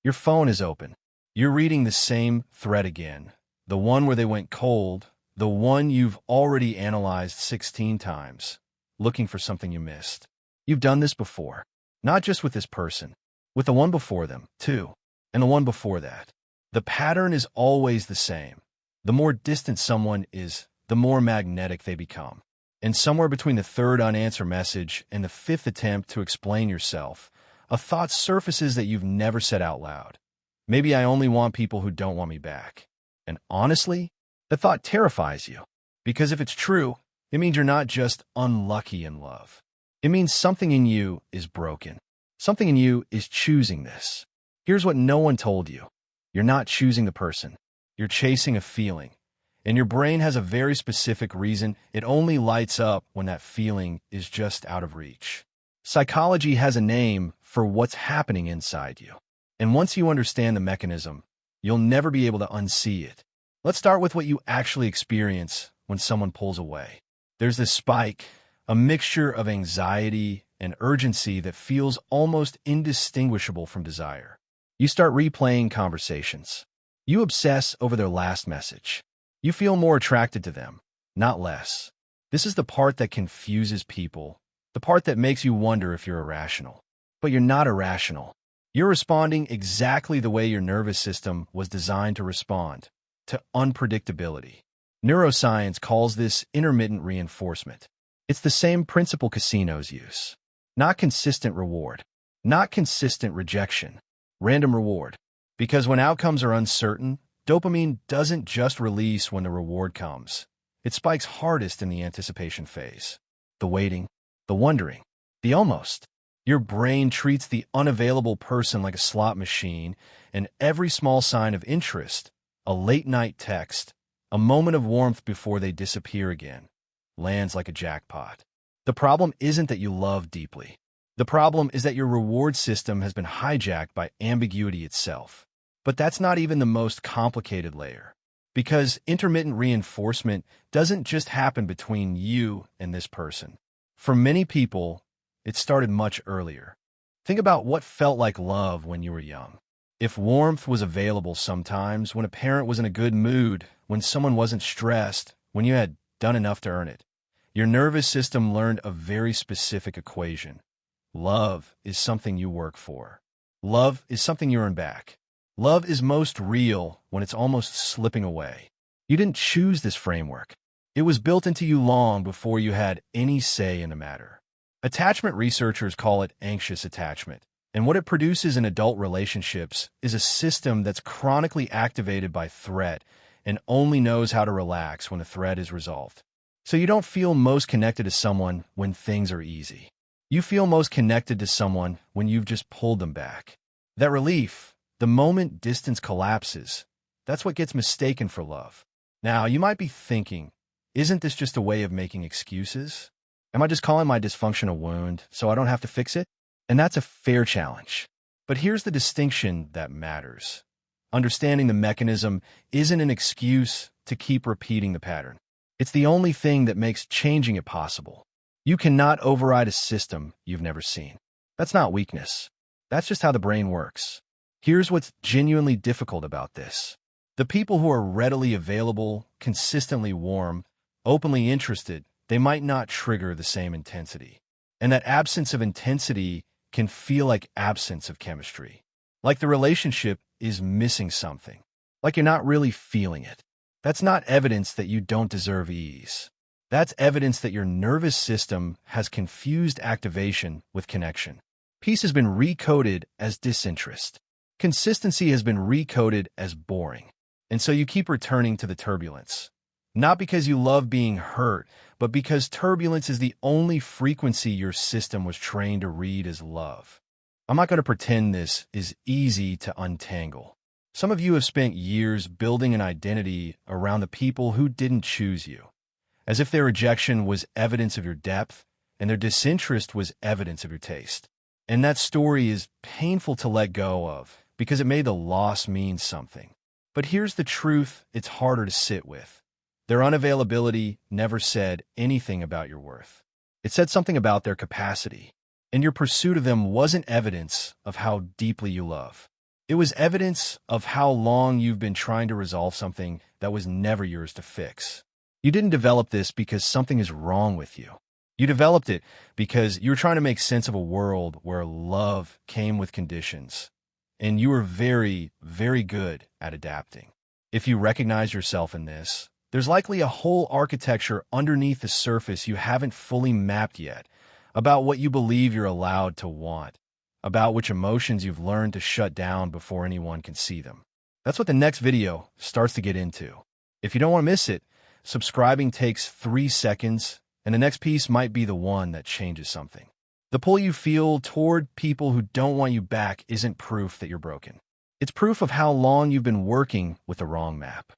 Your phone is open. You're reading the same thread again, the one where they went cold, the one you've already analyzed 16 times, looking for something you missed. You've done this before, not just with this person, with the one before them, too, and the one before that. The pattern is always the same. The more distant someone is, the more magnetic they become. And somewhere between the third unanswered message and the fifth attempt to explain yourself, a thought surfaces that you've never said out loud. Maybe I only want people who don't want me back. And honestly, the thought terrifies you. Because if it's true, it means you're not just unlucky in love. It means something in you is broken. Something in you is choosing this. Here's what no one told you. You're not choosing the person. You're chasing a feeling. And your brain has a very specific reason. It only lights up when that feeling is just out of reach. Psychology has a name for what's happening inside you. And once you understand the mechanism, you'll never be able to unsee it. Let's start with what you actually experience when someone pulls away. There's this spike, a mixture of anxiety and urgency that feels almost indistinguishable from desire. You start replaying conversations. You obsess over their last message. You feel more attracted to them, not less. This is the part that confuses people, the part that makes you wonder if you're irrational. But you're not irrational. You're responding exactly the way your nervous system was designed to respond, to unpredictability. Neuroscience calls this intermittent reinforcement. It's the same principle casinos use. Not consistent reward, not consistent rejection, random reward. Because when outcomes are uncertain, dopamine doesn't just release when the reward comes. It spikes hardest in the anticipation phase. The waiting, the wondering, the almost. Your brain treats the unavailable person like a slot machine, and every small sign of interest, a late-night text, a moment of warmth before they disappear again, lands like a jackpot. The problem isn't that you love deeply. The problem is that your reward system has been hijacked by ambiguity itself. But that's not even the most complicated layer. Because intermittent reinforcement doesn't just happen between you and this person. For many people, it started much earlier. Think about what felt like love when you were young. If warmth was available sometimes, when a parent was in a good mood, when someone wasn't stressed, when you had done enough to earn it, your nervous system learned a very specific equation. Love is something you work for. Love is something you earn back. Love is most real when it's almost slipping away. You didn't choose this framework. It was built into you long before you had any say in the matter. Attachment researchers call it anxious attachment, and what it produces in adult relationships is a system that's chronically activated by threat and only knows how to relax when a threat is resolved. So you don't feel most connected to someone when things are easy. You feel most connected to someone when you've just pulled them back. That relief, the moment distance collapses, that's what gets mistaken for love. Now, you might be thinking, isn't this just a way of making excuses? Am I just calling my dysfunction a wound so I don't have to fix it? And that's a fair challenge. But here's the distinction that matters. Understanding the mechanism isn't an excuse to keep repeating the pattern. It's the only thing that makes changing it possible. You cannot override a system you've never seen. That's not weakness. That's just how the brain works. Here's what's genuinely difficult about this. The people who are readily available, consistently warm, openly interested, they might not trigger the same intensity. And that absence of intensity can feel like absence of chemistry. Like the relationship is missing something. Like you're not really feeling it. That's not evidence that you don't deserve ease. That's evidence that your nervous system has confused activation with connection. Peace has been recoded as disinterest. Consistency has been recoded as boring. And so you keep returning to the turbulence. Not because you love being hurt, but because turbulence is the only frequency your system was trained to read as love. I'm not going to pretend this is easy to untangle. Some of you have spent years building an identity around the people who didn't choose you, as if their rejection was evidence of your depth and their disinterest was evidence of your taste. And that story is painful to let go of because it made the loss mean something. But here's the truth it's harder to sit with. Their unavailability never said anything about your worth. It said something about their capacity, and your pursuit of them wasn't evidence of how deeply you love. It was evidence of how long you've been trying to resolve something that was never yours to fix. You didn't develop this because something is wrong with you. You developed it because you were trying to make sense of a world where love came with conditions, and you were very, very good at adapting. If you recognize yourself in this, there's likely a whole architecture underneath the surface you haven't fully mapped yet about what you believe you're allowed to want, about which emotions you've learned to shut down before anyone can see them. That's what the next video starts to get into. If you don't want to miss it, subscribing takes 3 seconds, and the next piece might be the one that changes something. The pull you feel toward people who don't want you back isn't proof that you're broken. It's proof of how long you've been working with the wrong map.